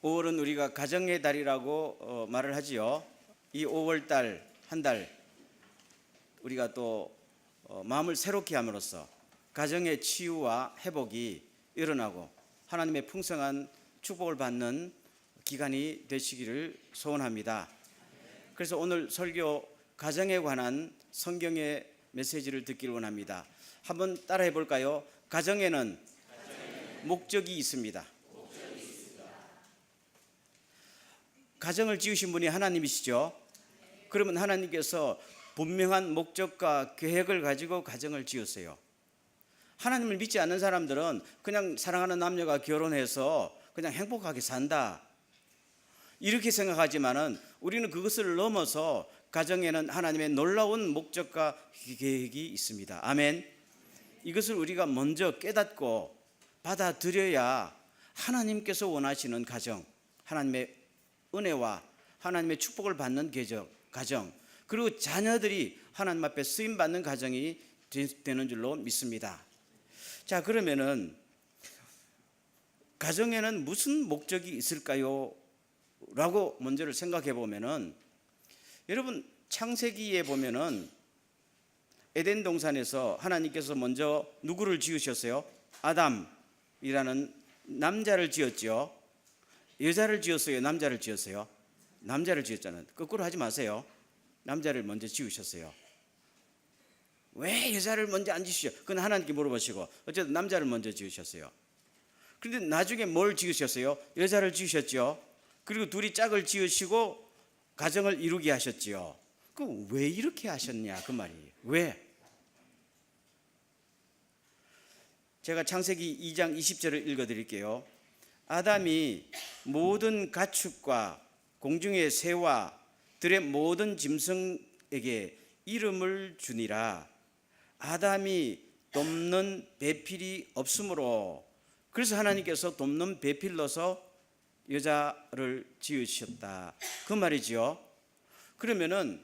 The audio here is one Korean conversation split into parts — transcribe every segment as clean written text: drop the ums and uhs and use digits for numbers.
5월은 우리가 가정의 달이라고 말을 하지요. 이 5월 달, 한 달 우리가 또 마음을 새롭게 함으로써 가정의 치유와 회복이 일어나고 하나님의 풍성한 축복을 받는 기간이 되시기를 소원합니다. 그래서 오늘 설교 가정에 관한 성경의 메시지를 듣기를 원합니다. 한번 따라해 볼까요? 가정에는 목적이 있습니다. 가정을 지으신 분이 하나님이시죠. 그러면 하나님께서 분명한 목적과 계획을 가지고 가정을 지으세요. 하나님을 믿지 않는 사람들은 그냥 사랑하는 남녀가 결혼해서 그냥 행복하게 산다 이렇게 생각하지만은 우리는 그것을 넘어서 가정에는 하나님의 놀라운 목적과 계획이 있습니다. 아멘. 이것을 우리가 먼저 깨닫고 받아들여야 하나님께서 원하시는 가정, 하나님의 은혜와 하나님의 축복을 받는 가정, 그리고 자녀들이 하나님 앞에 쓰임받는 가정이 되는 줄로 믿습니다. 자, 그러면은 가정에는 무슨 목적이 있을까요? 라고 먼저를 생각해 보면은, 여러분 창세기에 보면은 에덴 동산에서 하나님께서 먼저 누구를 지으셨어요? 아담이라는 남자를 지었죠. 여자를 지었어요? 남자를 지었어요? 남자를 지었잖아요. 거꾸로 하지 마세요. 남자를 먼저 지으셨어요. 왜 여자를 먼저 안 지으셨어요? 그건 하나님께 물어보시고, 어쨌든 남자를 먼저 지으셨어요. 그런데 나중에 뭘 지으셨어요? 여자를 지으셨죠. 그리고 둘이 짝을 지으시고 가정을 이루게 하셨지요. 그 왜 이렇게 하셨냐 그 말이에요. 왜? 제가 창세기 2장 20절을 읽어드릴게요. 아담이 모든 가축과 공중의 새와 들의 모든 짐승에게 이름을 주니라. 아담이 돕는 배필이 없으므로, 그래서 하나님께서 돕는 배필로서 여자를 지으셨다 그 말이죠. 그러면은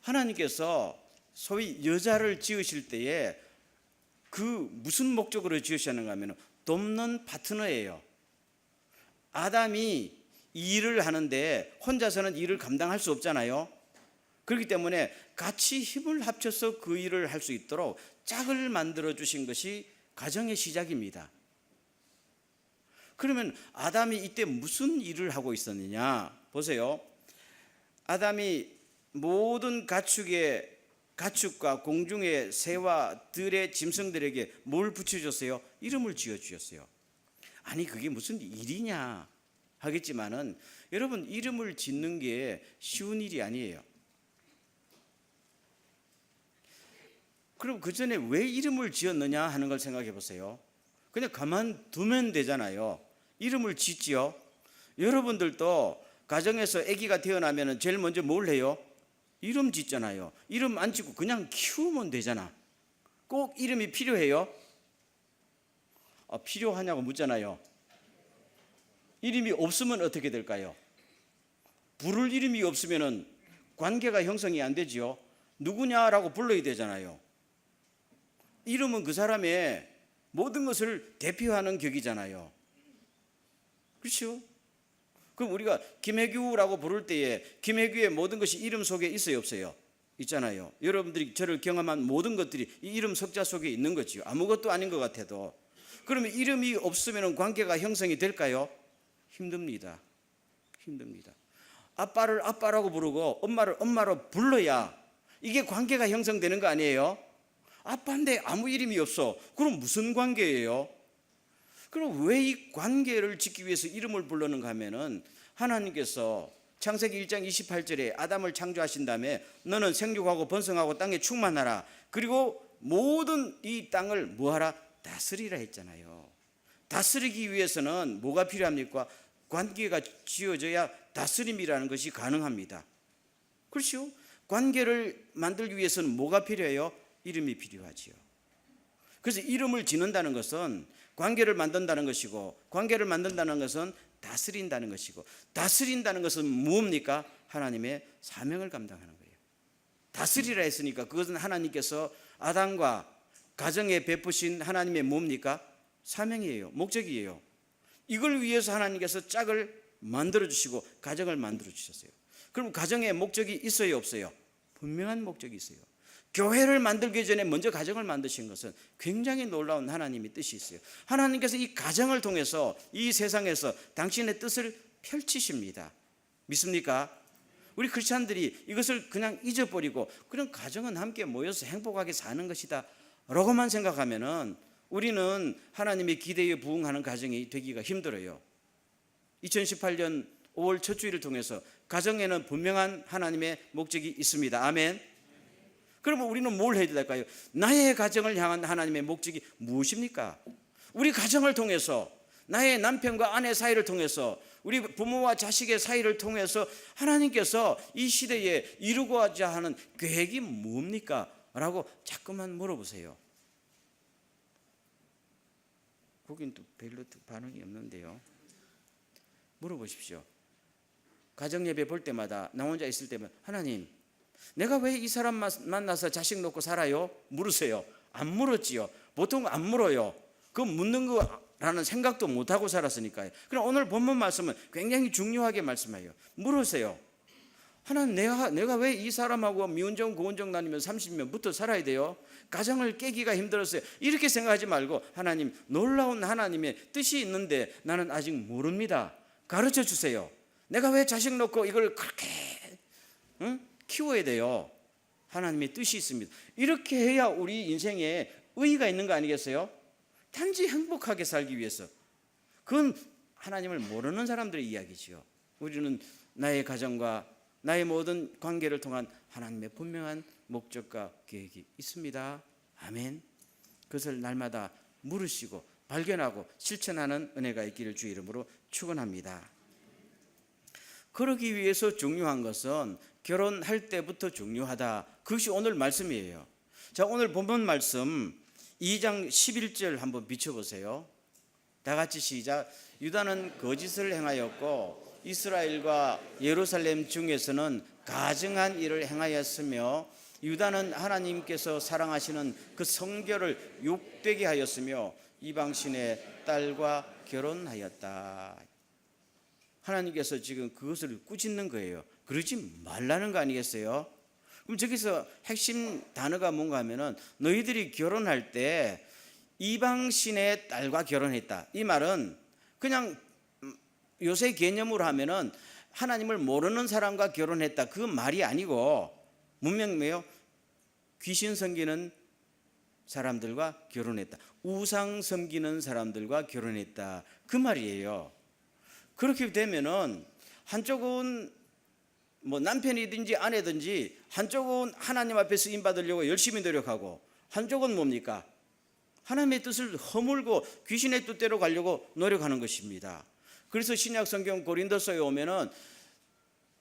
하나님께서 소위 여자를 지으실 때에 그 무슨 목적으로 지으셨는가 하면 돕는 파트너예요. 아담이 일을 하는데 혼자서는 일을 감당할 수 없잖아요. 그렇기 때문에 같이 힘을 합쳐서 그 일을 할 수 있도록 짝을 만들어 주신 것이 가정의 시작입니다. 그러면 아담이 이때 무슨 일을 하고 있었느냐 보세요. 아담이 모든 가축과 공중의 새와 들의 짐승들에게 뭘 붙여줬어요? 이름을 지어주셨어요. 아니 그게 무슨 일이냐 하겠지만은, 여러분 이름을 짓는 게 쉬운 일이 아니에요. 그럼 그 전에 왜 이름을 지었느냐 하는 걸 생각해 보세요. 그냥 가만두면 되잖아요. 이름을 짓지요. 여러분들도 가정에서 아기가 태어나면 제일 먼저 뭘 해요? 이름 짓잖아요. 이름 안 짓고 그냥 키우면 되잖아. 꼭 이름이 필요해요? 필요하냐고 묻잖아요. 이름이 없으면 어떻게 될까요? 부를 이름이 없으면 관계가 형성이 안 되지요. 누구냐라고 불러야 되잖아요. 이름은 그 사람의 모든 것을 대표하는 격이잖아요. 그렇죠? 그럼 우리가 김혜규라고 부를 때에 김혜규의 모든 것이 이름 속에 있어요, 없어요? 있잖아요. 여러분들이 저를 경험한 모든 것들이 이 이름 석자 속에 있는 거죠. 아무것도 아닌 것 같아도. 그러면 이름이 없으면 관계가 형성이 될까요? 힘듭니다. 아빠를 아빠라고 부르고 엄마를 엄마로 불러야 이게 관계가 형성되는 거 아니에요? 아빠인데 아무 이름이 없어. 그럼 무슨 관계예요? 그럼 왜 이 관계를 짓기 위해서 이름을 불렀는가 하면은, 하나님께서 창세기 1장 28절에 아담을 창조하신 다음에 너는 생육하고 번성하고 땅에 충만하라, 그리고 모든 이 땅을 뭐하라? 다스리라 했잖아요. 다스리기 위해서는 뭐가 필요합니까? 관계가 지어져야 다스림이라는 것이 가능합니다. 그렇죠? 관계를 만들기 위해서는 뭐가 필요해요? 이름이 필요하지요. 그래서 이름을 짓는다는 것은 관계를 만든다는 것이고, 관계를 만든다는 것은 다스린다는 것이고, 다스린다는 것은 무엇입니까? 하나님의 사명을 감당하는 거예요. 다스리라 했으니까 그것은 하나님께서 아담과 가정에 베푸신 하나님의 뭡니까? 사명이에요. 목적이에요. 이걸 위해서 하나님께서 짝을 만들어주시고 가정을 만들어주셨어요. 그럼 가정에 목적이 있어요, 없어요? 분명한 목적이 있어요. 교회를 만들기 전에 먼저 가정을 만드신 것은 굉장히 놀라운 하나님의 뜻이 있어요. 하나님께서 이 가정을 통해서 이 세상에서 당신의 뜻을 펼치십니다. 믿습니까? 우리 크리스찬들이 이것을 그냥 잊어버리고 그냥 가정은 함께 모여서 행복하게 사는 것이다 라고만 생각하면은 우리는 하나님의 기대에 부응하는 가정이 되기가 힘들어요. 2018년 5월 첫 주일을 통해서 가정에는 분명한 하나님의 목적이 있습니다. 아멘. 그러면 우리는 뭘 해야 될까요? 나의 가정을 향한 하나님의 목적이 무엇입니까? 우리 가정을 통해서, 나의 남편과 아내 사이를 통해서, 우리 부모와 자식의 사이를 통해서 하나님께서 이 시대에 이루고자 하는 계획이 뭡니까? 라고 자꾸만 물어보세요. 거긴 또 별로 반응이 없는데요. 물어보십시오. 가정예배 볼 때마다 나 혼자 있을 때면 하나님, 내가 왜 이 사람 만나서 자식 놓고 살아요? 물으세요. 안 물었지요. 보통 안 물어요. 그 묻는 거라는 생각도 못하고 살았으니까요. 그럼 오늘 본문 말씀은 굉장히 중요하게 말씀해요. 물으세요. 하나님, 내가 왜 이 사람하고 미운정 고운정 나누면 30년부터 살아야 돼요? 가정을 깨기가 힘들었어요. 이렇게 생각하지 말고 하나님, 놀라운 하나님의 뜻이 있는데 나는 아직 모릅니다. 가르쳐 주세요. 내가 왜 자식 놓고 이걸 그렇게 키워야 돼요? 하나님의 뜻이 있습니다. 이렇게 해야 우리 인생에 의의가 있는 거 아니겠어요? 단지 행복하게 살기 위해서. 그건 하나님을 모르는 사람들의 이야기지요. 우리는 나의 가정과 나의 모든 관계를 통한 하나님의 분명한 목적과 계획이 있습니다. 아멘. 그것을 날마다 물으시고 발견하고 실천하는 은혜가 있기를 주의 이름으로 축원합니다. 그러기 위해서 중요한 것은 결혼할 때부터 중요하다. 그것이 오늘 말씀이에요. 자, 오늘 본문 말씀 2장 11절 한번 비춰보세요. 다 같이 시작. 유다는 거짓을 행하였고 이스라엘과 예루살렘 중에서는 가증한 일을 행하였으며 유다는 하나님께서 사랑하시는 그 성결을 욕되게 하였으며 이방신의 딸과 결혼하였다. 하나님께서 지금 그것을 꾸짖는 거예요. 그러지 말라는 거 아니겠어요? 그럼 저기서 핵심 단어가 뭔가 하면은 너희들이 결혼할 때 이방신의 딸과 결혼했다. 이 말은 그냥 요새 개념으로 하면은 하나님을 모르는 사람과 결혼했다. 그 말이 아니고 문명이에요. 귀신 섬기는 사람들과 결혼했다. 우상 섬기는 사람들과 결혼했다. 그 말이에요. 그렇게 되면은 한쪽은 뭐 남편이든지 아내든지 한쪽은 하나님 앞에 쓰임 받으려고 열심히 노력하고 한쪽은 뭡니까? 하나님의 뜻을 허물고 귀신의 뜻대로 가려고 노력하는 것입니다. 그래서 신약 성경 고린도서에 오면은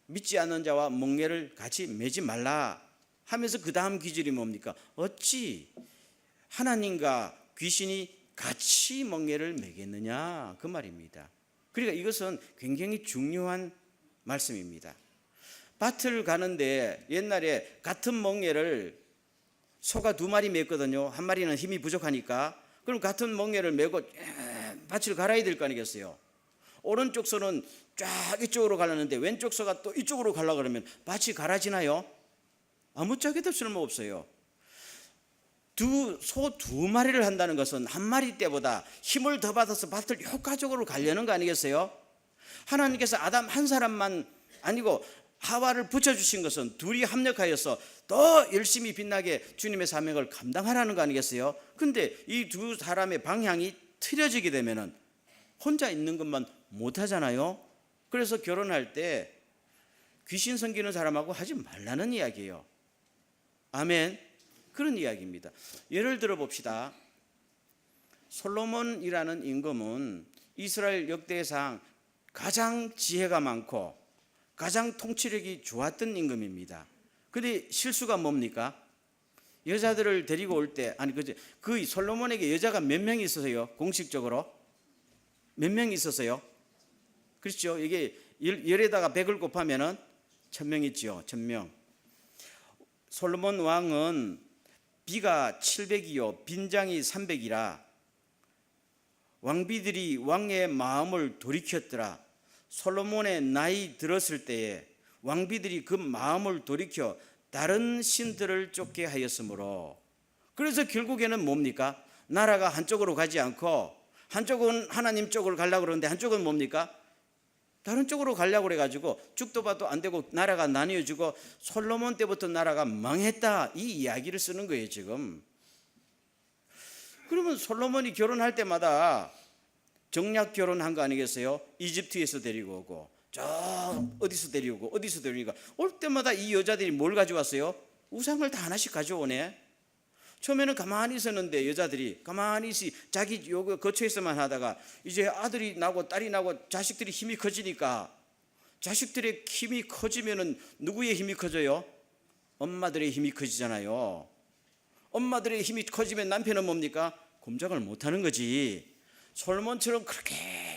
믿지 않는 자와 멍에를 같이 매지 말라 하면서 그 다음 기절이 뭡니까? 어찌 하나님과 귀신이 같이 멍에를 매겠느냐 그 말입니다. 그러니까 이것은 굉장히 중요한 말씀입니다. 밭을 가는데 옛날에 같은 멍에를 소가 2마리 맸거든요. 한 마리는 힘이 부족하니까. 그럼 같은 멍에를 메고 밭을 갈아야 될 거 아니겠어요? 오른쪽 소는 쫙 이쪽으로 가려는데 왼쪽 소가 또 이쪽으로 가려고 그러면 밭이 갈아지나요? 아무짝에도 쓸모없어요. 소 2마리를 한다는 것은 한 마리 때보다 힘을 더 받아서 밭을 효과적으로 가려는 거 아니겠어요? 하나님께서 아담 한 사람만 아니고 하와를 붙여주신 것은 둘이 합력하여서 더 열심히 빛나게 주님의 사명을 감당하라는 거 아니겠어요? 근데 이 두 사람의 방향이 틀어지게 되면은 혼자 있는 것만 못하잖아요. 그래서 결혼할 때 귀신 섬기는 사람하고 하지 말라는 이야기예요. 아멘. 그런 이야기입니다. 예를 들어 봅시다. 솔로몬이라는 임금은 이스라엘 역대상 가장 지혜가 많고 가장 통치력이 좋았던 임금입니다. 그런데 실수가 뭡니까? 여자들을 데리고 올 때 그 솔로몬에게 여자가 몇 명이 있었어요? 공식적으로 몇 명이 있었어요? 그렇죠? 이게 열에다가 100을 곱하면은 1000명 있죠. 1000명. 솔로몬 왕은 비가 700이요 빈장이 300이라 왕비들이 왕의 마음을 돌이켰더라. 솔로몬의 나이 들었을 때에 왕비들이 그 마음을 돌이켜 다른 신들을 쫓게 하였으므로, 그래서 결국에는 뭡니까? 나라가 한쪽으로 가지 않고 한쪽은 하나님 쪽으로 가려고 그러는데 한쪽은 뭡니까? 다른 쪽으로 가려고 그래가지고 죽도 봐도 안 되고 나라가 나뉘어지고 솔로몬 때부터 나라가 망했다, 이 이야기를 쓰는 거예요 지금. 그러면 솔로몬이 결혼할 때마다 정략 결혼한 거 아니겠어요? 이집트에서 데리고 오고 저 어디서 데리고 오고 어디서 데리고 올 때마다 이 여자들이 뭘 가져왔어요? 우상을 다 하나씩 가져오네. 처음에는 가만히 있었는데 여자들이 가만히 자기 요거 거처에서만 하다가 이제 아들이 나고 딸이 나고 자식들이 힘이 커지니까, 자식들의 힘이 커지면은 누구의 힘이 커져요? 엄마들의 힘이 커지잖아요. 엄마들의 힘이 커지면 남편은 뭡니까? 꼼짝을 못하는 거지. 솔몬처럼 그렇게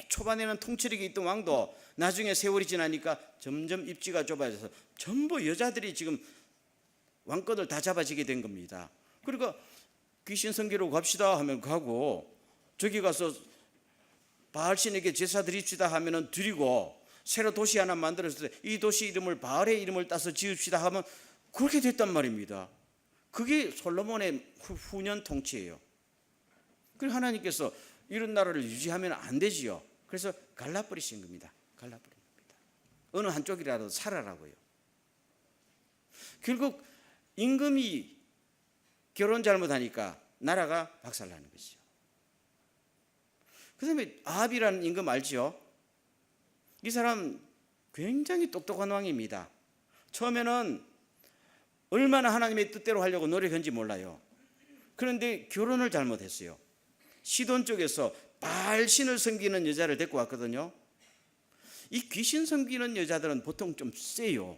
초반에는 통치력이 있던 왕도 나중에 세월이 지나니까 점점 입지가 좁아져서 전부 여자들이 지금 왕권을 다 잡아지게 된 겁니다. 그러니까 귀신 섬기러 갑시다 하면 가고, 저기 가서 바알신에게 제사 드립시다 하면은 드리고, 새로 도시 하나 만들었을 때 이 도시 이름을 바알의 이름을 따서 지읍시다 하면 그렇게 됐단 말입니다. 그게 솔로몬의 후년 통치예요. 그래서 하나님께서 이런 나라를 유지하면 안 되지요. 그래서 갈라버리신 겁니다. 갈라버린 겁니다. 어느 한쪽이라도 살아라고요. 결국 임금이 결혼 잘못하니까 나라가 박살나는 것이죠. 그 다음에 아합이라는 임금 알지요? 이 사람 굉장히 똑똑한 왕입니다. 처음에는 얼마나 하나님의 뜻대로 하려고 노력했는지 몰라요. 그런데 결혼을 잘못했어요. 시돈 쪽에서 바알신을 섬기는 여자를 데리고 왔거든요. 이 귀신 섬기는 여자들은 보통 좀 세요.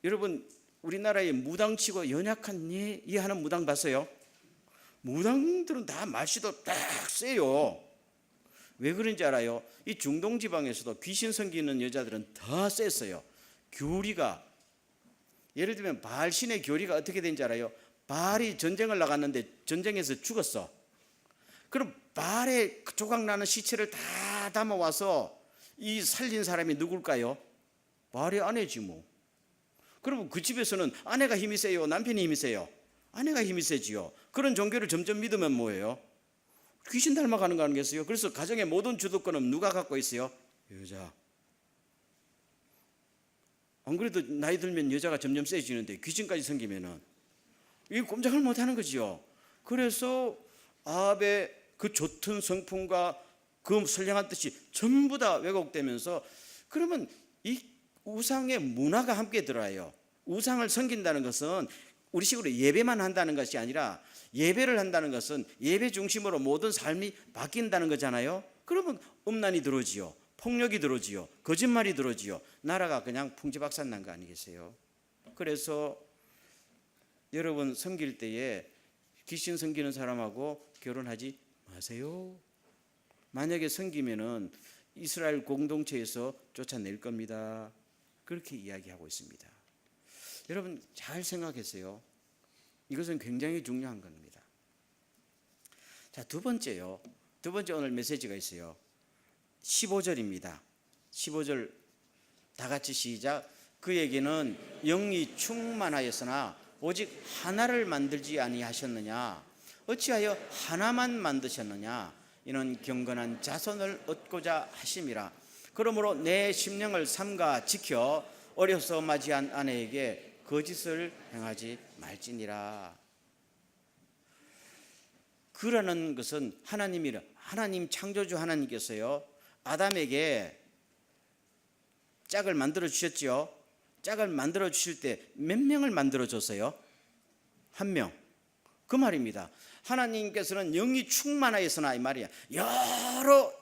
여러분, 우리나라에 무당치고 연약한 이 하는 무당 봤어요? 무당들은 다 말씨도 딱 세요. 왜 그런지 알아요? 이 중동 지방에서도 귀신 섬기는 여자들은 더 셌어요. 교리가, 예를 들면 바알신의 교리가 어떻게 되는지 알아요? 바알이 전쟁을 나갔는데 전쟁에서 죽었어. 그럼 바알의 조각나는 시체를 다 담아와서 이 살린 사람이 누굴까요? 바알의 아내지 뭐. 그러면 그 집에서는 아내가 힘이 세요? 남편이 힘이 세요? 아내가 힘이 세지요. 그런 종교를 점점 믿으면 뭐예요? 귀신 닮아가는 거 아니겠어요? 그래서 가정의 모든 주도권은 누가 갖고 있어요? 여자. 안 그래도 나이 들면 여자가 점점 세지는데 귀신까지 생기면은 이 꼼짝을 못하는 거지요. 그래서 아합의 그 좋던 성품과 그 선량한 뜻이 전부 다 왜곡되면서, 그러면 이 우상의 문화가 함께 들어와요. 우상을 섬긴다는 것은 우리식으로 예배만 한다는 것이 아니라, 예배를 한다는 것은 예배 중심으로 모든 삶이 바뀐다는 거잖아요. 그러면 음란이 들어오지요, 폭력이 들어오지요, 거짓말이 들어오지요. 나라가 그냥 풍지박산 난 거 아니겠어요? 그래서 여러분 섬길 때에 귀신 섬기는 사람하고 결혼하지 마세요. 만약에 섬기면은 이스라엘 공동체에서 쫓아낼 겁니다. 그렇게 이야기하고 있습니다. 여러분 잘 생각했어요. 이것은 굉장히 중요한 겁니다. 자, 두 번째요. 두 번째 오늘 메시지가 있어요. 15절입니다. 15절 다 같이 시작. 그에게는 영이 충만하였으나 오직 하나를 만들지 아니하셨느냐? 어찌하여 하나만 만드셨느냐? 이는 경건한 자손을 얻고자 하심이라. 그러므로 내 심령을 삼가 지켜 어려서 맞이한 아내에게 거짓을 행하지 말지니라. 그라는 것은 하나님이라. 하나님 창조주 하나님께서요 아담에게 짝을 만들어 주셨지요. 짝을 만들어 주실 때 몇 명을 만들어 줬어요? 한 명. 그 말입니다. 하나님께서는 영이 충만하였으나, 이 말이야. 여러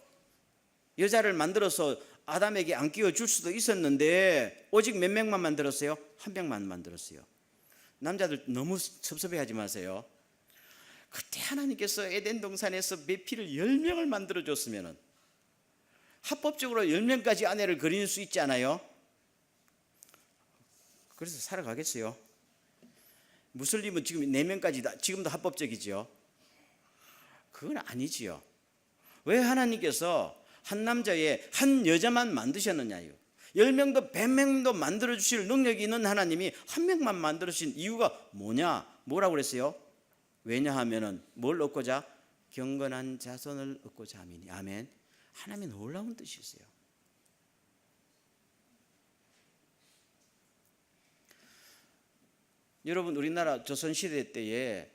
여자를 만들어서 아담에게 안 끼워 줄 수도 있었는데 오직 몇 명만 만들었어요? 한 명만 만들었어요. 남자들 너무 섭섭해하지 마세요. 그때 하나님께서 에덴 동산에서 메피를 10명을 만들어 줬으면 합법적으로 10명까지 아내를 그릴 수 있지 않아요? 그래서 살아가겠어요? 무슬림은 지금 4명까지 지금도 합법적이지요? 그건 아니지요. 왜 하나님께서 한 남자에 한 여자만 만드셨느냐요? 10명도 100명도 만들어주실 능력이 있는 하나님이 한 명만 만들어주신 이유가 뭐냐? 뭐라고 그랬어요? 왜냐하면 뭘 얻고자? 경건한 자손을 얻고자 함이니. 아멘. 하나님의 놀라운 뜻이 있어요. 여러분, 우리나라 조선시대 때에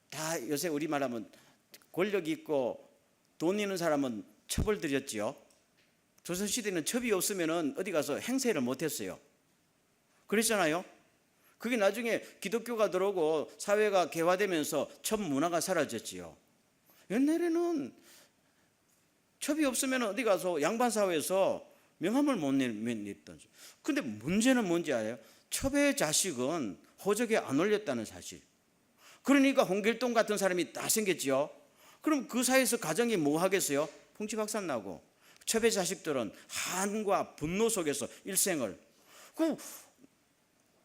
다 요새 우리말하면 권력 있고 돈 있는 사람은 첩을 들였지요. 조선시대는 첩이 없으면 어디 가서 행세를 못했어요. 그랬잖아요. 그게 나중에 기독교가 들어오고 사회가 개화되면서 첩 문화가 사라졌지요. 옛날에는 첩이 없으면 어디 가서 양반 사회에서 명함을 못 냈던. 근데 문제는 뭔지 알아요? 첩의 자식은 호적에 안 올렸다는 사실. 그러니까 홍길동 같은 사람이 다 생겼지요. 그럼 그 사이에서 가정이 뭐 하겠어요? 풍지박산 나고. 첩의 자식들은 한과 분노 속에서 일생을, 그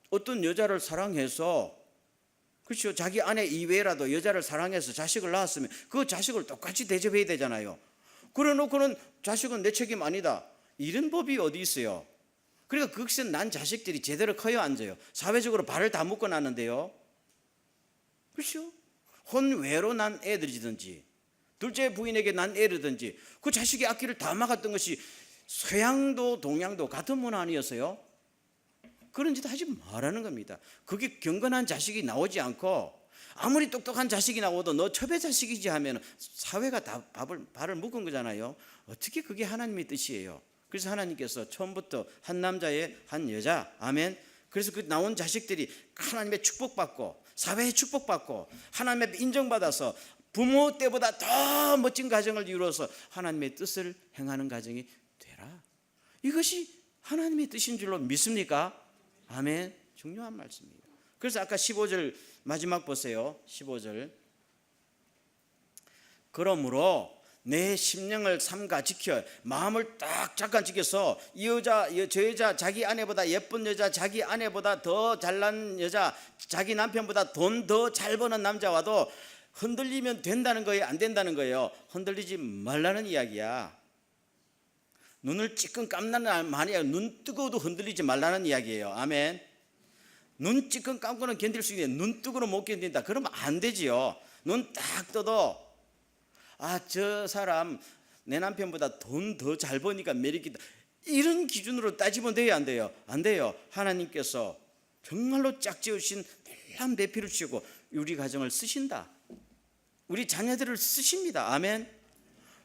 어떤 여자를 사랑해서, 그렇죠, 자기 아내 이외라도 여자를 사랑해서 자식을 낳았으면 그 자식을 똑같이 대접해야 되잖아요. 그래놓고는 자식은 내 책임 아니다, 이런 법이 어디 있어요? 그러니까 거기서 난 자식들이 제대로 커요, 앉아요? 사회적으로 발을 다 묶어 놨는데요. 그렇죠? 혼외로 난 애들이든지 둘째 부인에게 난 애르든지 그 자식의 앞길을 다 막았던 것이 서양도 동양도 같은 문화 아니었어요? 그런 짓 하지 말라는 겁니다. 그게 경건한 자식이 나오지 않고 아무리 똑똑한 자식이 나오도 너 첩의 자식이지 하면 사회가 다 발을 묶은 거잖아요. 어떻게 그게 하나님의 뜻이에요? 그래서 하나님께서 처음부터 한 남자에 한 여자, 아멘. 그래서 그 나온 자식들이 하나님의 축복받고 사회의 축복받고 하나님의 인정받아서 부모 때보다 더 멋진 가정을 이루어서 하나님의 뜻을 행하는 가정이 되라. 이것이 하나님의 뜻인 줄로 믿습니까? 아멘. 중요한 말씀입니다. 그래서 아까 15절 마지막 보세요. 15절. 그러므로 내 심령을 삼가 지켜 마음을 딱 잠깐 지켜서 이 여자 저 여자 자기 아내보다 예쁜 여자, 자기 아내보다 더 잘난 여자, 자기 남편보다 돈 더 잘 버는 남자와도 흔들리면 된다는 거예요, 안 된다는 거예요? 흔들리지 말라는 이야기야. 눈을 찌끔 감는 말이야. 눈 뜨고도 흔들리지 말라는 이야기예요. 아멘. 눈 찌끔 감고는 견딜 수 있는데 눈 뜨고는 못 견딘다. 그러면 안 되지요. 눈 딱 떠도 저 사람 내 남편보다 돈 더 잘 버니까 매력있다, 이런 기준으로 따지면 돼요, 안 돼요? 안 돼요. 하나님께서 정말로 짝지으신 놀라운 배필을 주시고 우리 가정을 쓰신다. 우리 자녀들을 쓰십니다. 아멘.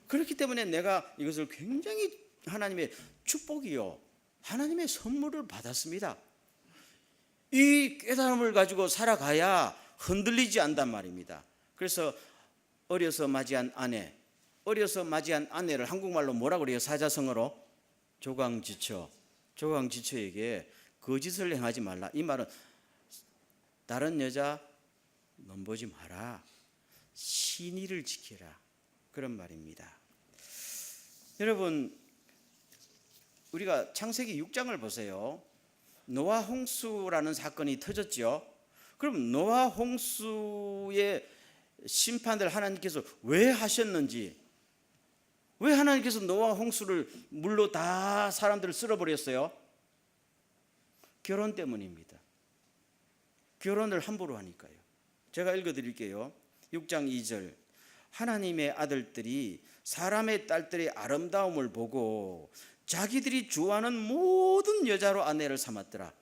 그렇기 때문에 내가 이것을 굉장히 하나님의 축복이요, 하나님의 선물을 받았습니다. 이 깨달음을 가지고 살아가야 흔들리지 않단 말입니다. 그래서 어려서 맞이한 아내를 한국말로 뭐라고 그래요? 사자성어로 조강지처에게 거짓을 행하지 말라. 이 말은 다른 여자 넘보지 마라, 신의를 지키라, 그런 말입니다. 여러분, 우리가 창세기 6장을 보세요. 노아 홍수라는 사건이 터졌죠. 그럼 노아 홍수의 심판을 하나님께서 왜 하셨는지, 왜 하나님께서 노아 홍수를 물로 다 사람들을 쓸어버렸어요? 결혼 때문입니다. 결혼을 함부로 하니까요. 제가 읽어드릴게요. 6장 2절. 하나님의 아들들이 사람의 딸들의 아름다움을 보고 자기들이 좋아하는 모든 여자로 아내를 삼았더라.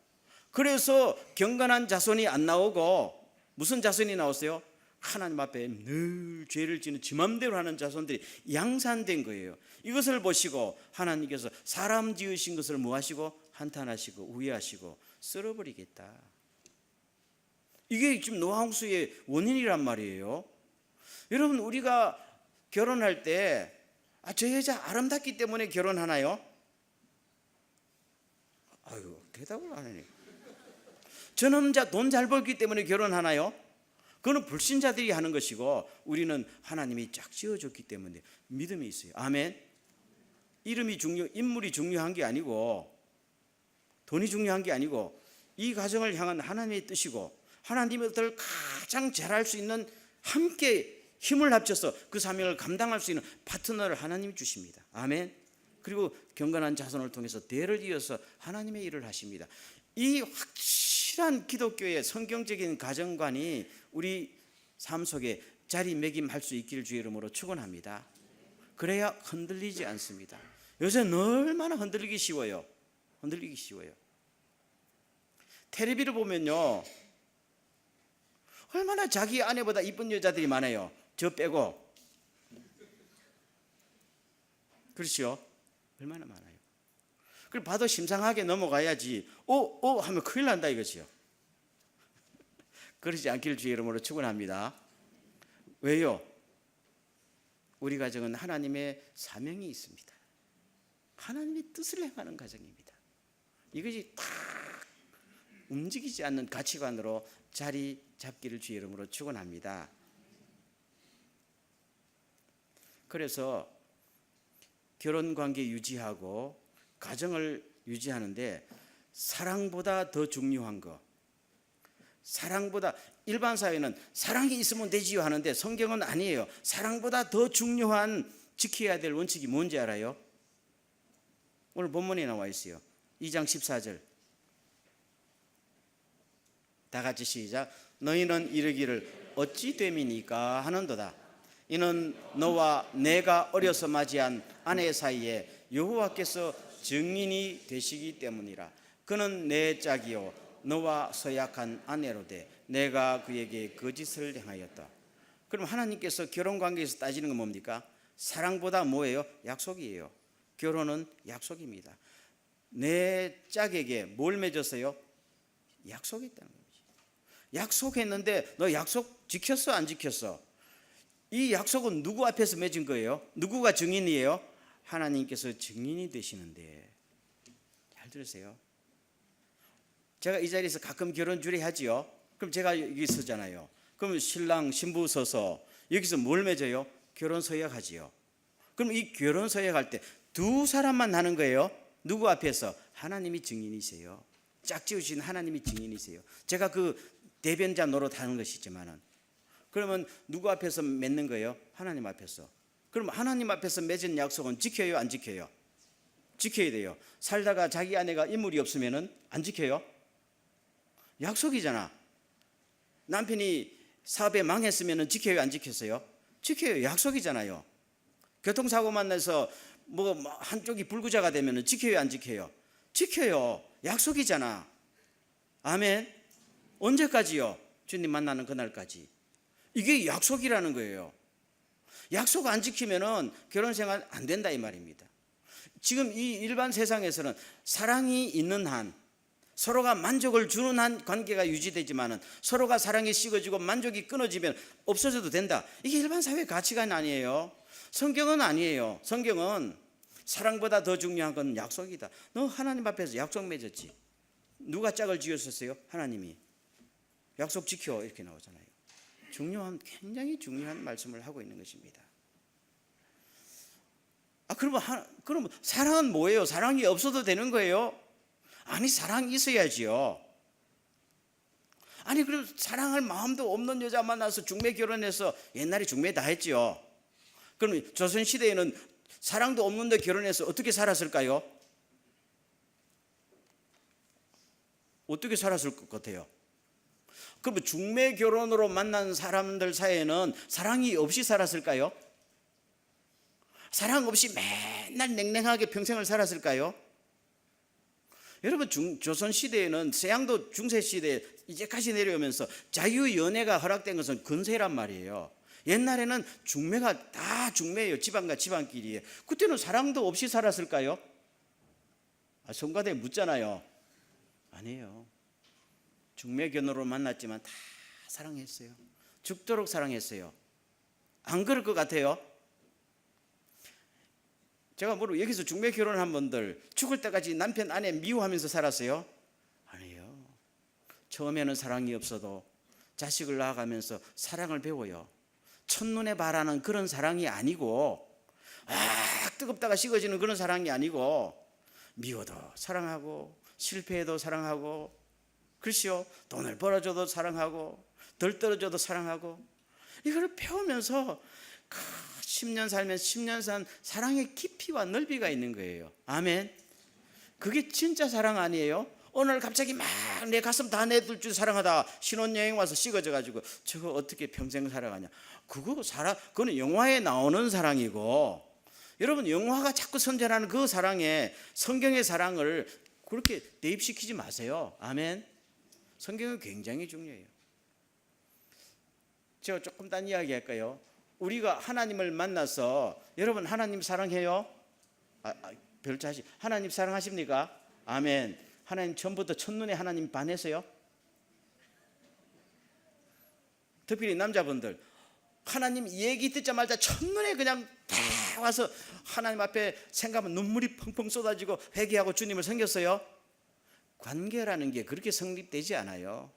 그래서 경건한 자손이 안 나오고 무슨 자손이 나왔어요? 하나님 앞에 늘 죄를 지는 지 맘대로 하는 자손들이 양산된 거예요. 이것을 보시고 하나님께서 사람 지으신 것을 뭐 하시고? 한탄하시고 우회하시고 쓸어버리겠다. 이게 지금 노아 홍수의 원인이란 말이에요. 여러분, 우리가 결혼할 때 저 여자 아름답기 때문에 결혼하나요? 아유, 대답을 안 하네. 저 남자 돈 잘 벌기 때문에 결혼하나요? 그거는 불신자들이 하는 것이고 우리는 하나님이 짝 지어줬기 때문에 믿음이 있어요. 아멘. 인물이 중요한 게 아니고 돈이 중요한 게 아니고 이 가정을 향한 하나님의 뜻이고 하나님의 뜻을 가장 잘할 수 있는 함께 힘을 합쳐서 그 사명을 감당할 수 있는 파트너를 하나님이 주십니다. 아멘. 그리고 경건한 자손을 통해서 대를 이어서 하나님의 일을 하십니다. 이 확실한 기독교의 성경적인 가정관이 우리 삶 속에 자리매김할 수 있기를 주의 이름으로 축원합니다. 그래야 흔들리지 않습니다. 요새는 얼마나 흔들리기 쉬워요. 흔들리기 쉬워요. 텔레비를 보면요, 얼마나 자기 아내보다 이쁜 여자들이 많아요. 저 빼고. 그렇죠? 얼마나 많아요. 그걸 봐도 심상하게 넘어가야지. 하면 큰일 난다 이거지요. 그러지 않기를 주의 이름으로 축원합니다. 왜요? 우리 가정은 하나님의 사명이 있습니다. 하나님의 뜻을 행하는 가정입니다. 이것이 딱 움직이지 않는 가치관으로 자리 잡기를 주의 이름으로 축원합니다. 그래서 결혼관계 유지하고 가정을 유지하는데 사랑보다 더 중요한 거, 사랑보다, 일반 사회는 사랑이 있으면 되지요 하는데 성경은 아니에요. 사랑보다 더 중요한 지켜야 될 원칙이 뭔지 알아요? 오늘 본문에 나와 있어요. 2장 14절 다 같이 시작. 너희는 이르기를 어찌 됨이니까 하는도다. 이는 너와 내가 어려서 맞이한 아내 사이에 여호와께서 증인이 되시기 때문이라. 그는 내 짝이요 너와 서약한 아내로되 내가 그에게 거짓을 행하였다. 그럼 하나님께서 결혼관계에서 따지는 건 뭡니까? 사랑보다 뭐예요? 약속이에요. 결혼은 약속입니다. 내 짝에게 뭘 맺었어요? 약속했다는 거지. 약속했는데 너 약속 지켰어 안 지켰어? 이 약속은 누구 앞에서 맺은 거예요? 누구가 증인이에요? 하나님께서 증인이 되시는데, 잘 들으세요. 제가 이 자리에서 가끔 결혼 주례하지요. 그럼 제가 여기 서잖아요. 그럼 신랑 신부 서서 여기서 뭘 맺어요? 결혼 서약하지요. 그럼 이 결혼 서약할 때 두 사람만 하는 거예요. 누구 앞에서? 하나님이 증인이세요. 짝지으신 하나님이 증인이세요. 제가 그 대변자 노릇하는 것이지만은, 그러면 누구 앞에서 맺는 거예요? 하나님 앞에서. 그럼 하나님 앞에서 맺은 약속은 지켜요 안 지켜요? 지켜야 돼요. 살다가 자기 아내가 인물이 없으면은 안 지켜요? 약속이잖아. 남편이 사업에 망했으면은 지켜요 안 지켰어요? 지켜요. 약속이잖아요. 교통사고 만나서 뭐 한쪽이 불구자가 되면은 지켜요 안 지켜요? 지켜요. 약속이잖아. 아멘. 언제까지요? 주님 만나는 그날까지. 이게 약속이라는 거예요. 약속 안 지키면은 결혼 생활 안 된다 이 말입니다. 지금 이 일반 세상에서는 사랑이 있는 한, 서로가 만족을 주는 한 관계가 유지되지만은 서로가 사랑이 식어지고 만족이 끊어지면 없어져도 된다. 이게 일반 사회 가치관 아니에요. 성경은 아니에요. 성경은 사랑보다 더 중요한 건 약속이다. 너 하나님 앞에서 약속 맺었지. 누가 짝을 지었었어요? 하나님이. 약속 지켜 이렇게 나오잖아요. 굉장히 중요한 말씀을 하고 있는 것입니다. 그러면 사랑은 뭐예요? 사랑이 없어도 되는 거예요? 아니, 사랑이 있어야지요. 아니, 그럼 사랑할 마음도 없는 여자 만나서 중매 결혼해서, 옛날에 중매 다 했지요. 그럼 조선시대에는 사랑도 없는데 결혼해서 어떻게 살았을까요? 어떻게 살았을 것 같아요? 그럼 중매 결혼으로 만난 사람들 사이에는 사랑이 없이 살았을까요? 사랑 없이 맨날 냉랭하게 평생을 살았을까요? 여러분, 조선시대에는 서양도 중세시대에 이제까지 내려오면서 자유연애가 허락된 것은 근세란 말이에요. 옛날에는 중매가 다 중매예요. 집안과 집안끼리. 그때는 사랑도 없이 살았을까요? 성가대 묻잖아요. 아니에요. 중매견으로 만났지만 다 사랑했어요. 죽도록 사랑했어요. 안 그럴 것 같아요? 제가 여기서 중매 결혼한 분들 죽을 때까지 남편 아내 미워하면서 살았어요? 아니에요. 처음에는 사랑이 없어도 자식을 낳아가면서 사랑을 배워요. 첫눈에 반하는 그런 사랑이 아니고, 뜨겁다가 식어지는 그런 사랑이 아니고, 미워도 사랑하고 실패해도 사랑하고, 그렇죠? 돈을 벌어줘도 사랑하고 덜 떨어져도 사랑하고, 이걸 배우면서 10년 살면 10년 산 사랑의 깊이와 넓이가 있는 거예요. 아멘. 그게 진짜 사랑 아니에요? 오늘 갑자기 막 내 가슴 다 내둘 줄 사랑하다 신혼여행 와서 식어져 가지고 저거 어떻게 평생 살아가냐. 그거는 영화에 나오는 사랑이고, 여러분 영화가 자꾸 선전하는 그 사랑에 성경의 사랑을 그렇게 대입시키지 마세요. 아멘. 성경은 굉장히 중요해요. 제가 조금 딴 이야기 할까요? 우리가 하나님을 만나서, 여러분 하나님 사랑해요? 별자시 하나님 사랑하십니까? 아멘. 하나님 처음부터 첫눈에 하나님 반해서요? 특별히 남자분들 하나님 얘기 듣자마자 첫눈에 그냥 다 와서 하나님 앞에 생각하면 눈물이 펑펑 쏟아지고 회개하고 주님을 섬겼어요? 관계라는 게 그렇게 성립되지 않아요.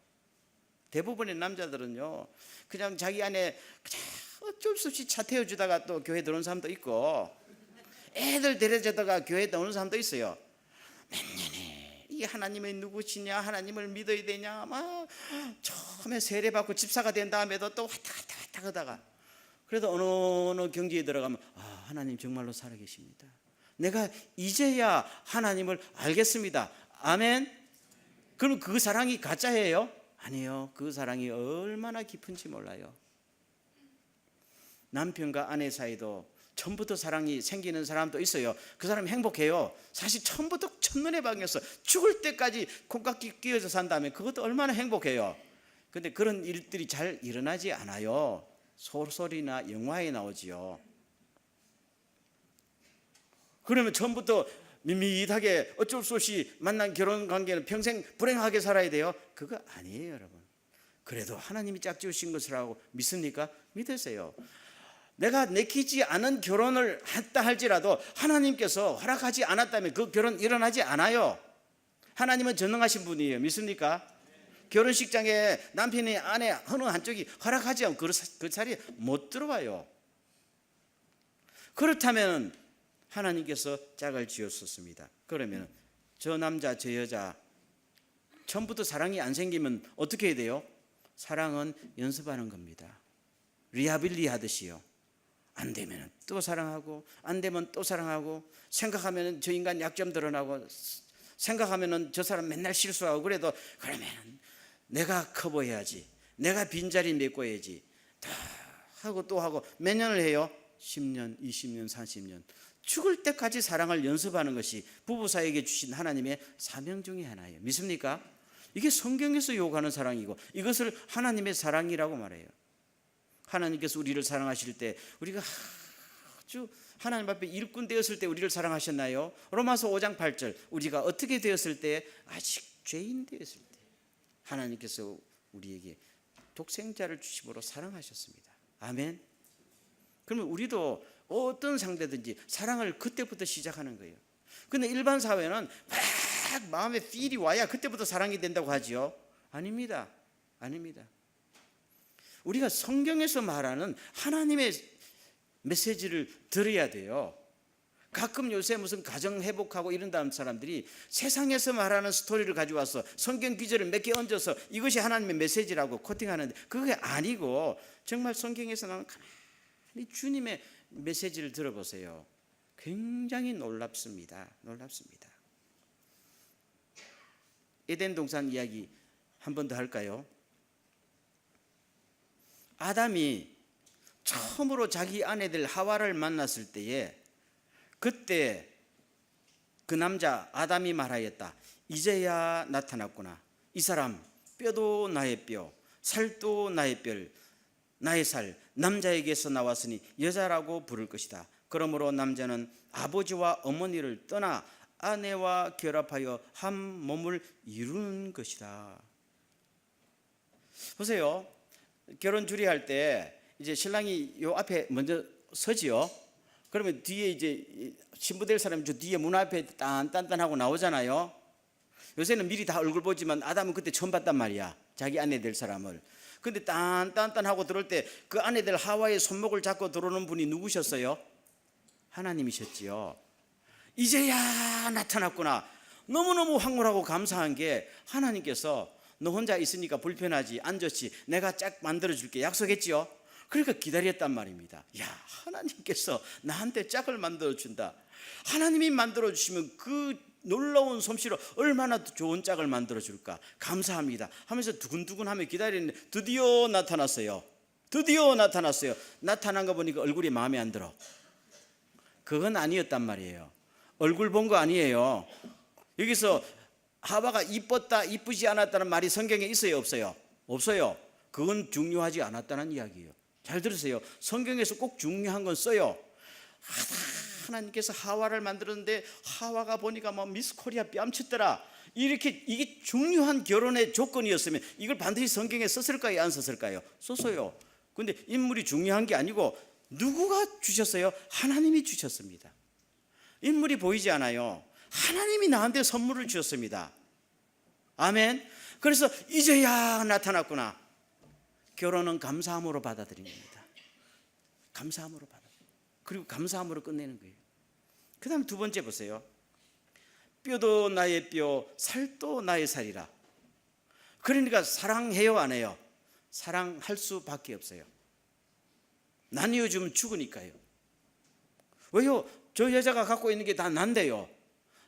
대부분의 남자들은요, 그냥 자기 안에 그냥 어쩔 수 없이 차 태워주다가 또 교회 들어오는 사람도 있고, 애들 데려주다가 교회 나오는 사람도 있어요. 몇 년에 이 하나님이 누구시냐, 하나님을 믿어야 되냐, 막 처음에 세례받고 집사가 된 다음에도 또 왔다 갔다 하다가, 그래도 어느 경지에 들어가면 하나님 정말로 살아계십니다. 내가 이제야 하나님을 알겠습니다. 아멘. 그럼 그 사랑이 가짜예요? 아니에요. 그 사랑이 얼마나 깊은지 몰라요. 남편과 아내 사이도 처음부터 사랑이 생기는 사람도 있어요. 그 사람이 행복해요. 사실 처음부터 첫눈에 반해서 죽을 때까지 콩깍지 끼워서 산다면 그것도 얼마나 행복해요. 근데 그런 일들이 잘 일어나지 않아요. 소설이나 영화에 나오지요. 그러면 처음부터 밋밋하게 어쩔 수 없이 만난 결혼 관계는 평생 불행하게 살아야 돼요? 그거 아니에요, 여러분. 그래도 하나님이 짝지으신 것이라고 믿습니까? 믿으세요. 내가 내키지 않은 결혼을 했다 할지라도 하나님께서 허락하지 않았다면 그 결혼 일어나지 않아요. 하나님은 전능하신 분이에요. 믿습니까? 결혼식장에 남편이 아내 어느 한쪽이 허락하지 않으면 그 자리에 못 들어와요. 그렇다면 하나님께서 짝을 지었었습니다. 그러면 저 남자 저 여자 처음부터 사랑이 안 생기면 어떻게 해야 돼요? 사랑은 연습하는 겁니다. 리하빌리 하듯이요. 안 되면 또 사랑하고, 안 되면 또 사랑하고, 생각하면 저 인간 약점 드러나고, 생각하면 저 사람 맨날 실수하고, 그래도 그러면 내가 커버해야지, 내가 빈자리 메꿔야지, 다 하고 또 하고 몇 년을 해요? 10년, 20년, 30년. 죽을 때까지 사랑을 연습하는 것이 부부 사이에게 주신 하나님의 사명 중에 하나예요. 믿습니까? 이게 성경에서 요구하는 사랑이고, 이것을 하나님의 사랑이라고 말해요. 하나님께서 우리를 사랑하실 때 우리가 아주 하나님 앞에 일꾼 되었을 때 우리를 사랑하셨나요? 로마서 5장 8절, 우리가 어떻게 되었을 때? 아직 죄인 되었을 때 하나님께서 우리에게 독생자를 주심으로 사랑하셨습니다. 아멘. 그러면 우리도 어떤 상대든지 사랑을 그때부터 시작하는 거예요. 근데 일반 사회는 막 마음에 필이 와야 그때부터 사랑이 된다고 하지요. 아닙니다. 아닙니다. 우리가 성경에서 말하는 하나님의 메시지를 들어야 돼요. 가끔 요새 무슨 가정 회복하고 이런다는 사람들이 세상에서 말하는 스토리를 가져와서 성경 기절을 몇 개 얹어서 이것이 하나님의 메시지라고 코팅하는데, 그게 아니고 정말 성경에서 나오는 가만히 주님의 메시지를 들어보세요. 굉장히 놀랍습니다. 놀랍습니다. 에덴 동산 이야기 한 번 더 할까요? 아담이 처음으로 자기 아내들 하와를 만났을 때에, 그때 그 남자 아담이 말하였다. 이제야 나타났구나. 이 사람 뼈도 나의 뼈, 살도 나의 뼈, 나의 살, 남자에게서 나왔으니 여자라고 부를 것이다. 그러므로 남자는 아버지와 어머니를 떠나 아내와 결합하여 한 몸을 이루는 것이다. 보세요. 결혼 주례할 때 이제 신랑이 요 앞에 먼저 서지요. 그러면 뒤에 이제 신부 될 사람이 저 뒤에 문 앞에 딴딴하고 나오잖아요. 요새는 미리 다 얼굴 보지만 아담은 그때 처음 봤단 말이야, 자기 아내 될 사람을. 근데 딴딴하고 들어올 때 그 아내 될 하와의 손목을 잡고 들어오는 분이 누구셨어요? 하나님이셨지요. 이제야 나타났구나. 너무너무 황홀하고 감사한 게, 하나님께서 너 혼자 있으니까 불편하지, 앉았지, 내가 짝 만들어줄게 약속했지요. 그러니까 기다렸단 말입니다. 야, 하나님께서 나한테 짝을 만들어 준다. 하나님이 만들어 주시면 그 놀라운 솜씨로 얼마나 좋은 짝을 만들어 줄까. 감사합니다 하면서 두근두근하며 기다리는데 드디어 나타났어요. 드디어 나타났어요. 나타난 거 보니까 얼굴이 마음에 안 들어. 그건 아니었단 말이에요. 얼굴 본 거 아니에요. 여기서 하와가 이뻤다 이쁘지 않았다는 말이 성경에 있어요 없어요? 없어요. 그건 중요하지 않았다는 이야기예요. 잘 들으세요. 성경에서 꼭 중요한 건 써요. 하나님께서 하와를 만들었는데 하와가 보니까 뭐 미스 코리아 뺨쳤더라. 이렇게 이게 중요한 결혼의 조건이었으면 이걸 반드시 성경에 썼을까요? 안 썼을까요? 썼어요. 근데 인물이 중요한 게 아니고 누구가 주셨어요? 하나님이 주셨습니다. 인물이 보이지 않아요. 하나님이 나한테 선물을 주셨습니다. 아멘. 그래서 이제야 나타났구나. 결혼은 감사함으로 받아들인 겁니다. 감사함으로 받아. 그리고 감사함으로 끝내는 거예요. 그 다음 두 번째 보세요. 뼈도 나의 뼈, 살도 나의 살이라. 그러니까 사랑해요 안 해요? 사랑할 수밖에 없어요. 나뉘어 주면 죽으니까요. 왜요? 저 여자가 갖고 있는 게 다 난데요.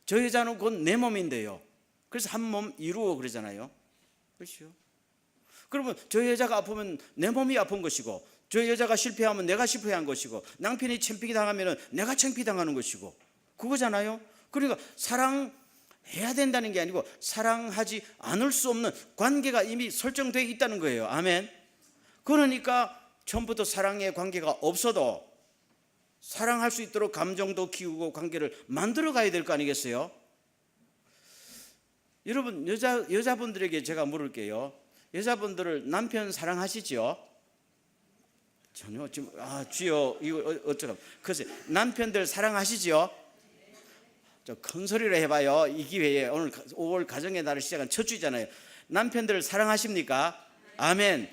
저 여자는 곧 내 몸인데요. 그래서 한 몸 이루어 그러잖아요. 그렇죠? 그러면 저 여자가 아프면 내 몸이 아픈 것이고, 저 여자가 실패하면 내가 실패한 것이고, 남편이 창피기 당하면 내가 창피 당하는 것이고, 그거잖아요. 그러니까 사랑해야 된다는 게 아니고 사랑하지 않을 수 없는 관계가 이미 설정되어 있다는 거예요. 아멘. 그러니까 처음부터 사랑의 관계가 없어도 사랑할 수 있도록 감정도 키우고 관계를 만들어 가야 될 거 아니겠어요? 여러분, 여자분들에게 제가 물을게요. 여자분들을 남편 사랑하시죠? 전혀 지금 주여 이거 어쩌라. 글쎄, 남편들 사랑하시죠? 좀 큰 소리로 해봐요. 이 기회에 오늘 5월 가정의 날을 시작한 첫 주잖아요. 남편들 사랑하십니까? 아멘.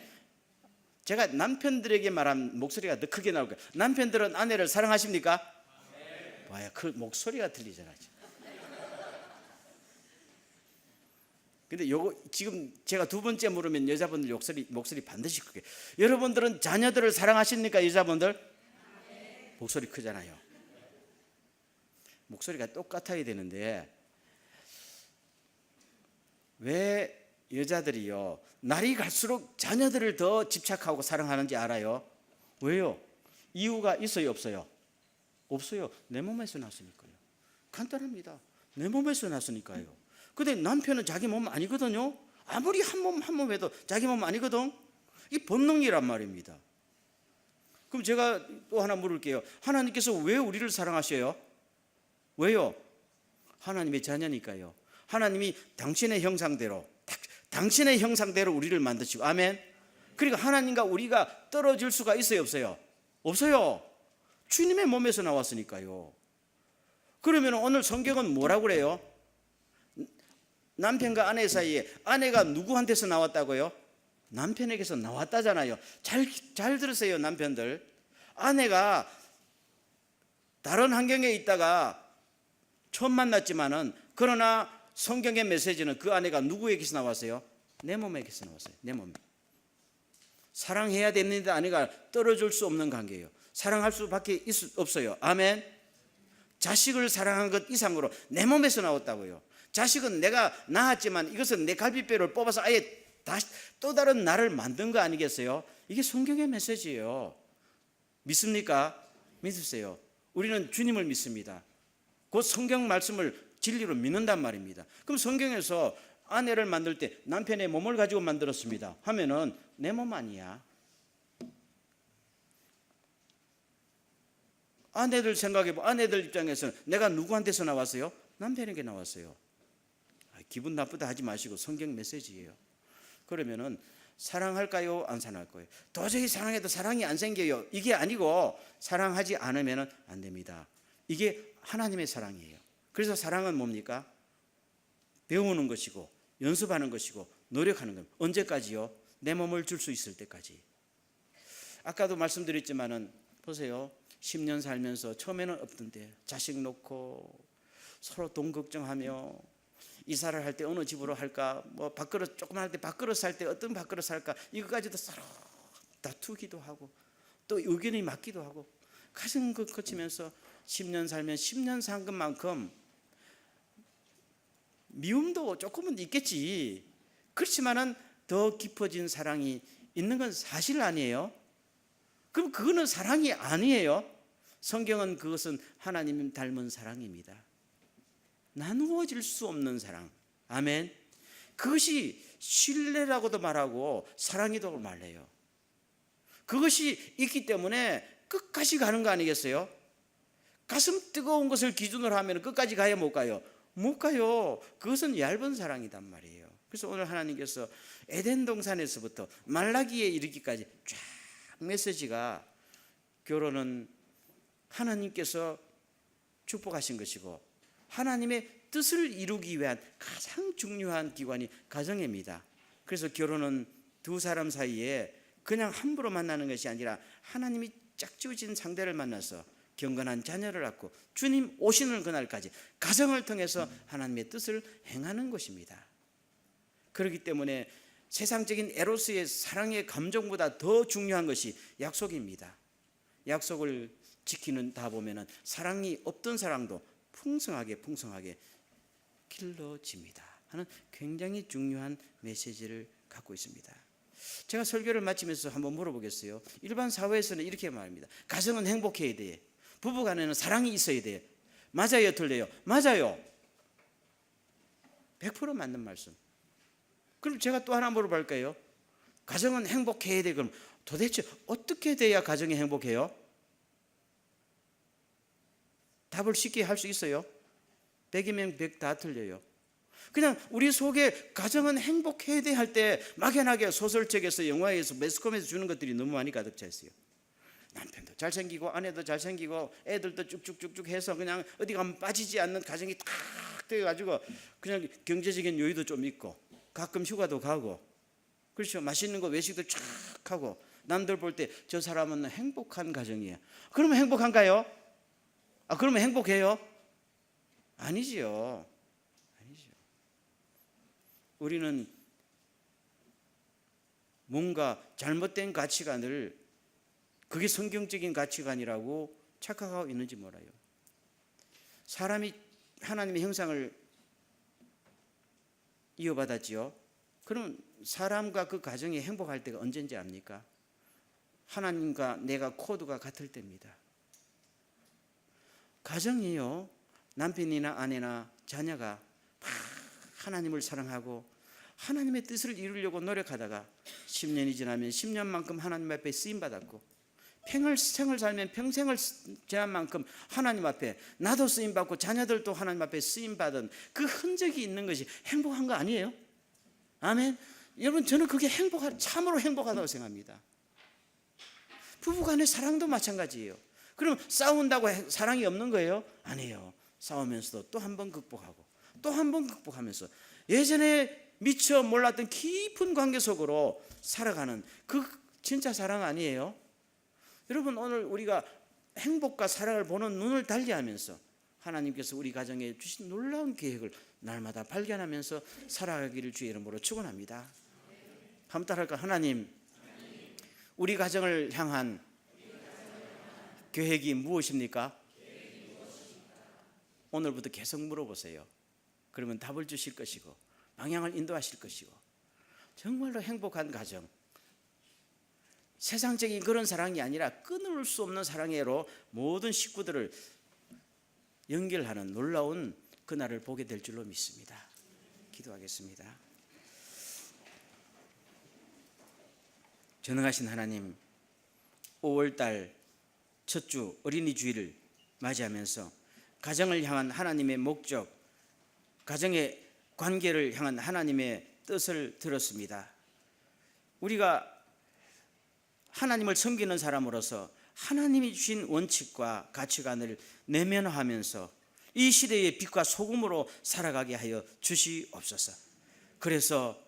제가 남편들에게 말한 목소리가 더 크게 나올 거예요. 남편들은 아내를 사랑하십니까? 봐요, 그 목소리가 들리잖아요. 근데 요거 지금 제가 두 번째 물으면 여자분들 목소리 반드시 크게. 여러분들은 자녀들을 사랑하십니까? 여자분들? 목소리 크잖아요. 목소리가 똑같아야 되는데 왜 여자들이요 날이 갈수록 자녀들을 더 집착하고 사랑하는지 알아요? 왜요? 이유가 있어요 없어요? 없어요. 내 몸에서 났으니까요. 간단합니다. 내 몸에서 났으니까요. 근데 남편은 자기 몸 아니거든요. 아무리 한 몸 해도 자기 몸 아니거든. 이게 본능이란 말입니다. 그럼 제가 또 하나 물을게요. 하나님께서 왜 우리를 사랑하셔요? 왜요? 하나님의 자녀니까요. 하나님이 당신의 형상대로 우리를 만드시고, 아멘. 그러니까 하나님과 우리가 떨어질 수가 있어요 없어요? 없어요. 주님의 몸에서 나왔으니까요. 그러면 오늘 성경은 뭐라고 그래요? 남편과 아내 사이에 아내가 누구한테서 나왔다고요? 남편에게서 나왔다잖아요. 잘 들으세요 남편들. 아내가 다른 환경에 있다가 처음 만났지만은 그러나 성경의 메시지는 그 아내가 누구에게서 나왔어요? 내 몸에게서 나왔어요. 내 몸. 사랑해야 됩니다. 아내가 떨어질 수 없는 관계예요. 사랑할 수밖에 없어요. 아멘. 자식을 사랑한 것 이상으로 내 몸에서 나왔다고요. 자식은 내가 낳았지만 이것은 내 갈비뼈를 뽑아서 아예 다시 또 다른 나를 만든 거 아니겠어요? 이게 성경의 메시지예요. 믿습니까? 믿으세요. 우리는 주님을 믿습니다. 그 성경 말씀을 진리로 믿는단 말입니다. 그럼 성경에서 아내를 만들 때 남편의 몸을 가지고 만들었습니다 하면은 내 몸 아니야. 아내들 생각해보. 아내들 입장에서는 내가 누구한테서 나왔어요? 남편에게 나왔어요. 기분 나쁘다 하지 마시고 성경 메시지예요. 그러면은 사랑할까요? 안 사랑할까요? 도저히 사랑해도 사랑이 안 생겨요. 이게 아니고 사랑하지 않으면 안 됩니다. 이게 하나님의 사랑이에요. 그래서 사랑은 뭡니까? 배우는 것이고 연습하는 것이고 노력하는 겁니다. 언제까지요? 내 몸을 줄 수 있을 때까지. 아까도 말씀드렸지만은 보세요. 10년 살면서 처음에는 없던데 자식 놓고 서로 돈 걱정하며 이사를 할 때 어느 집으로 할까, 뭐 밥그릇 조그만 할 때 밥그릇 살 때 어떤 밥그릇 살까, 이거까지도 서로 다투기도 하고 또 의견이 맞기도 하고 가정 거치면서 10년 살면 10년 산 것만큼 미움도 조금은 있겠지. 그렇지만은 더 깊어진 사랑이 있는 건 사실 아니에요? 그럼 그거는 사랑이 아니에요. 성경은 그것은 하나님 닮은 사랑입니다. 나누어질 수 없는 사랑. 아멘. 그것이 신뢰라고도 말하고 사랑이라고 말해요. 그것이 있기 때문에 끝까지 가는 거 아니겠어요? 가슴 뜨거운 것을 기준으로 하면 끝까지 가야 못 가요? 못 가요. 그것은 얇은 사랑이단 말이에요. 그래서 오늘 하나님께서 에덴 동산에서부터 말라기에 이르기까지 쫙 메시지가 결혼은 하나님께서 축복하신 것이고 하나님의 뜻을 이루기 위한 가장 중요한 기관이 가정입니다. 그래서 결혼은 두 사람 사이에 그냥 함부로 만나는 것이 아니라 하나님이 짝지어진 상대를 만나서 경건한 자녀를 낳고 주님 오시는 그날까지 가정을 통해서 하나님의 뜻을 행하는 것입니다. 그렇기 때문에 세상적인 에로스의 사랑의 감정보다 더 중요한 것이 약속입니다. 약속을 지키는 다 보면은 사랑이 없던 사랑도 풍성하게 길러집니다 하는 굉장히 중요한 메시지를 갖고 있습니다. 제가 설교를 마치면서 한번 물어보겠어요. 일반 사회에서는 이렇게 말합니다. 가정은 행복해야 돼. 부부간에는 사랑이 있어야 돼. 맞아요, 틀려요? 맞아요. 100% 맞는 말씀. 그럼 제가 또 하나 물어볼까요? 가정은 행복해야 돼. 그럼 도대체 어떻게 돼야 가정이 행복해요? 답을 쉽게 할 수 있어요? 100이면 100 다 틀려요. 그냥 우리 속에 가정은 행복해야 돼 할 때 막연하게 소설책에서 영화에서 매스컴에서 주는 것들이 너무 많이 가득 차 있어요. 남편도 잘생기고 아내도 잘생기고 애들도 쭉쭉쭉쭉 해서 그냥 어디 가면 빠지지 않는 가정이 탁 되어가지고 그냥 경제적인 여유도 좀 있고 가끔 휴가도 가고 그렇죠. 맛있는 거 외식도 쫙 하고 남들 볼 때 저 사람은 행복한 가정이에요. 그러면 행복한가요? 그러면 행복해요? 아니지요. 우리는 뭔가 잘못된 가치관을 그게 성경적인 가치관이라고 착각하고 있는지 몰라요. 사람이 하나님의 형상을 이어받았지요. 그럼 사람과 그 가정이 행복할 때가 언제인지 압니까? 하나님과 내가 코드가 같을 때입니다. 가정이요, 남편이나 아내나 자녀가 하나님을 사랑하고 하나님의 뜻을 이루려고 노력하다가 10년이 지나면 10년만큼 하나님 앞에 쓰임받았고 생을 살면 평생을 지난 만큼 하나님 앞에 나도 쓰임받고 자녀들도 하나님 앞에 쓰임받은 그 흔적이 있는 것이 행복한 거 아니에요? 아멘. 여러분, 저는 그게 참으로 행복하다고 생각합니다. 부부간의 사랑도 마찬가지예요. 그럼 싸운다고 사랑이 없는 거예요? 아니에요. 싸우면서도 또 한 번 극복하고 또 한 번 극복하면서 예전에 미처 몰랐던 깊은 관계 속으로 살아가는 그 진짜 사랑 아니에요? 여러분, 오늘 우리가 행복과 사랑을 보는 눈을 달리하면서 하나님께서 우리 가정에 주신 놀라운 계획을 날마다 발견하면서 살아가기를 주의 이름으로 축원합니다. 한번 따라할까? 하나님, 우리 가정을 향한 계획이 무엇입니까? 오늘부터 계속 물어보세요. 그러면 답을 주실 것이고 방향을 인도하실 것이고 정말로 행복한 가정, 세상적인 그런 사랑이 아니라 끊을 수 없는 사랑으로 모든 식구들을 연결하는 놀라운 그날을 보게 될 줄로 믿습니다. 기도하겠습니다. 전능하신 하나님, 5월달 첫 주 어린이 주일을 맞이하면서 가정을 향한 하나님의 목적, 가정의 관계를 향한 하나님의 뜻을 들었습니다. 우리가 하나님을 섬기는 사람으로서 하나님이 주신 원칙과 가치관을 내면화하면서 이 시대의 빛과 소금으로 살아가게 하여 주시옵소서. 그래서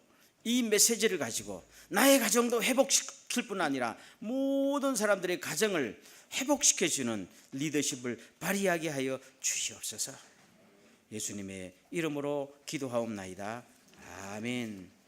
이 메시지를 가지고 나의 가정도 회복시킬 뿐 아니라 모든 사람들의 가정을 회복시켜주는 리더십을 발휘하게 하여 주시옵소서. 예수님의 이름으로 기도하옵나이다. 아멘.